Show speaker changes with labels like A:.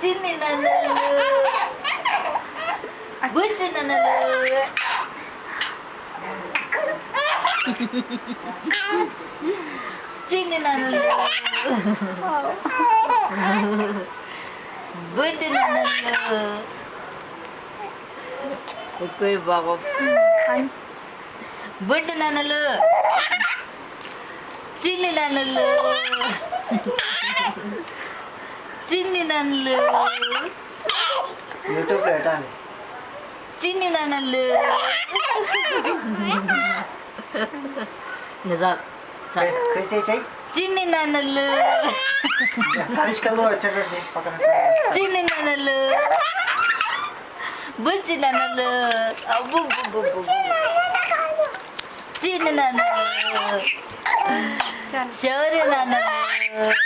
A: చిన్ని నన్నలు బుజ్జి నన్నలు చిన్ని నన్నలు బుజ్జి నన్నలు ఎక్కువ బాబు బుడ్డి నన్నలు చిన్ని నన్నలు చిన్ని నన్నలు
B: యూట్యూబ్లో ఎటాలి
A: చిన్ని నన్నలు నిజాలు చిన్ని నన్నలు చిన్ని నన్నలు బుజ్జి నన్నలు అబ్బు చిన్ని నన్నలు శౌర్య నన్నలు